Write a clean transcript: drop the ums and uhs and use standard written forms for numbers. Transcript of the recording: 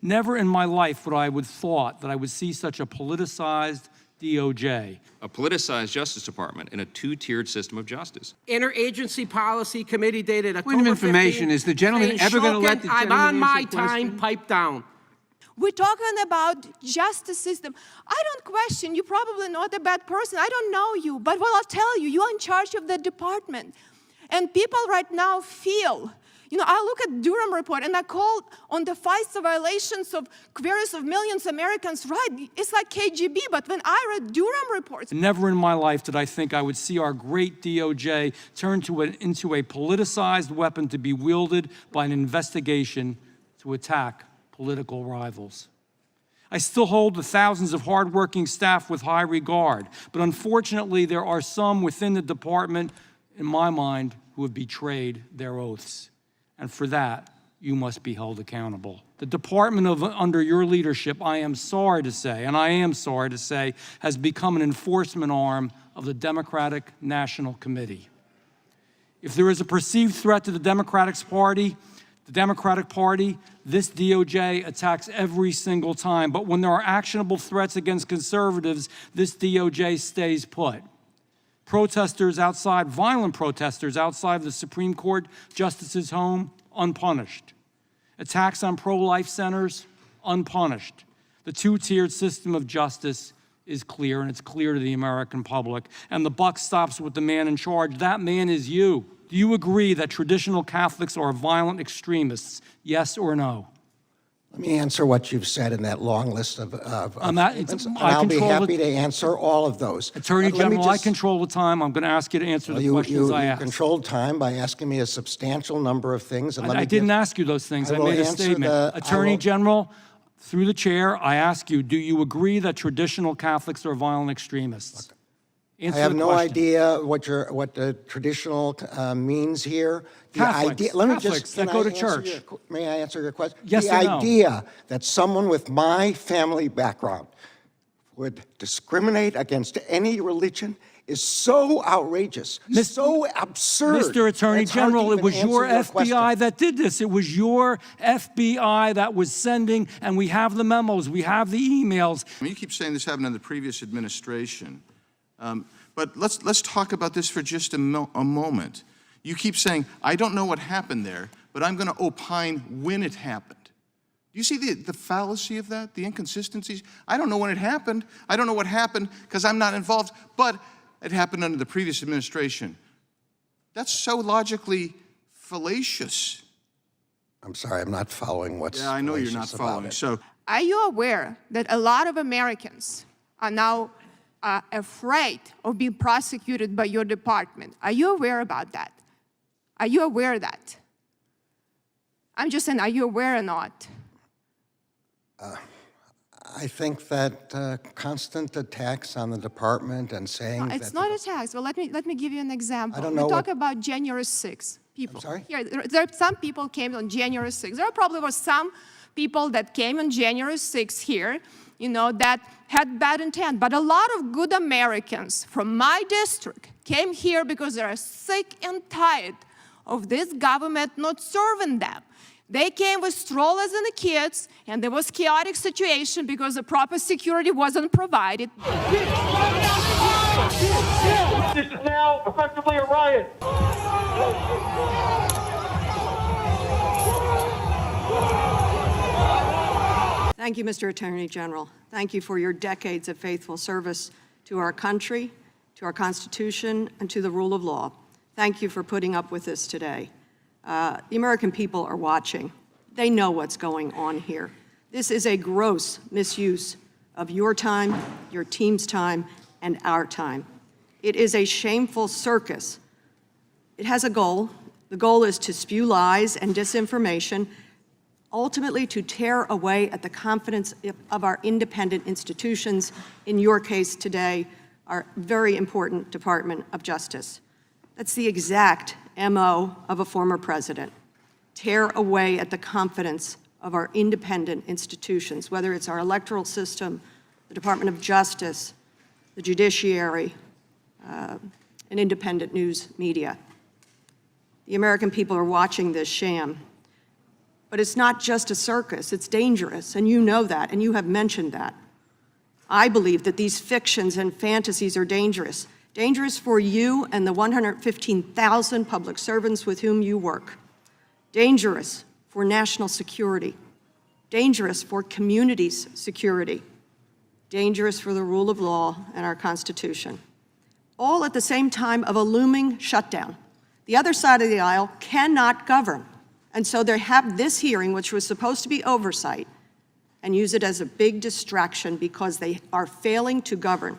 Never in my life would I have thought that I would see such a politicized DOJ. A politicized Justice Department in a two-tiered system of justice. Interagency Policy Committee dated October Point of information, 15th, is the gentleman saying, ever going to let "Shokin, the I'm gentleman on my answer a question? time, pipe down." We're talking about justice system. I don't question, you're probably not a bad person. I don't know you, but what I'll tell you, you're in charge of the department. And people right now feel, I look at Durham report and I call on the FISA violations of queries of millions of Americans, right? It's like KGB, but when I read Durham reports. Never in my life did I think I would see our great DOJ turn into a politicized weapon to be wielded by an investigation to attack political rivals. I still hold the thousands of hardworking staff with high regard, but unfortunately there are some within the department, in my mind, who have betrayed their oaths. And for that, you must be held accountable. The department under your leadership, I am sorry to say, has become an enforcement arm of the Democratic National Committee. If there is a perceived threat to the Democratic Party, this DOJ attacks every single time. But when there are actionable threats against conservatives, this DOJ stays put. Violent protesters outside the Supreme Court justice's home, unpunished. Attacks on pro-life centers, unpunished. The two-tiered system of justice is clear, and it's clear to the American public. And the buck stops with the man in charge. That man is you. Do you agree that traditional Catholics are violent extremists? Yes or no? Let me answer what you've said in that long list of statements, and I I'll be control happy to answer all of those. Attorney General, I control the time. I'm going to ask you to answer the questions I asked. You controlled time by asking me a substantial number of things. And I didn't ask you those things. I made a statement. Attorney General, through the chair, I ask you, do you agree that traditional Catholics are violent extremists? I have no idea what the traditional means here. Catholics that go to church. May I answer your question? Yes or no? The idea that someone with my family background would discriminate against any religion is so outrageous, so absurd. Mr. Attorney General, it was your FBI that did this. It was your FBI that was sending, and we have the memos, we have the emails. You keep saying this happened in the previous administration. But let's talk about this for just a moment. You keep saying, I don't know what happened there, but I'm going to opine when it happened. Do you see the fallacy of that, the inconsistencies? I don't know when it happened. I don't know what happened because I'm not involved, but it happened under the previous administration. That's so logically fallacious. I'm sorry, I'm not following what's I know you're not following. So, Are you aware that a lot of Americans are now afraid of being prosecuted by your department? Are you aware about that? Are you aware of that? I'm just saying, are you aware or not? I think that constant attacks on the department and saying It's not attacks. Well, let me give you an example. I don't know we talk about January 6th. People. I'm sorry? Here, there some people came on January 6th. There probably were some people that came on January 6th here, that had bad intent. But a lot of good Americans from my district came here because they are sick and tired of this government not serving them. They came with strollers and the kids, and there was chaotic situation because the proper security wasn't provided. This is now effectively a riot. Thank you, Mr. Attorney General. Thank you for your decades of faithful service to our country, to our Constitution, and to the rule of law. Thank you for putting up with this today. The American people are watching. They know what's going on here. This is a gross misuse of your time, your team's time, and our time. It is a shameful circus. It has a goal. The goal is to spew lies and disinformation, ultimately to tear away at the confidence of our independent institutions, in your case today, our very important Department of Justice. That's the exact MO of a former president. Tear away at the confidence of our independent institutions, whether it's our electoral system, the Department of Justice, the judiciary, and independent news media. The American people are watching this sham. But it's not just a circus, it's dangerous, and you know that, and you have mentioned that. I believe that these fictions and fantasies are dangerous. Dangerous for you and the 115,000 public servants with whom you work. Dangerous for national security. Dangerous for communities' security. Dangerous for the rule of law and our Constitution. All at the same time of a looming shutdown. The other side of the aisle cannot govern. And so they have this hearing, which was supposed to be oversight, and use it as a big distraction because they are failing to govern.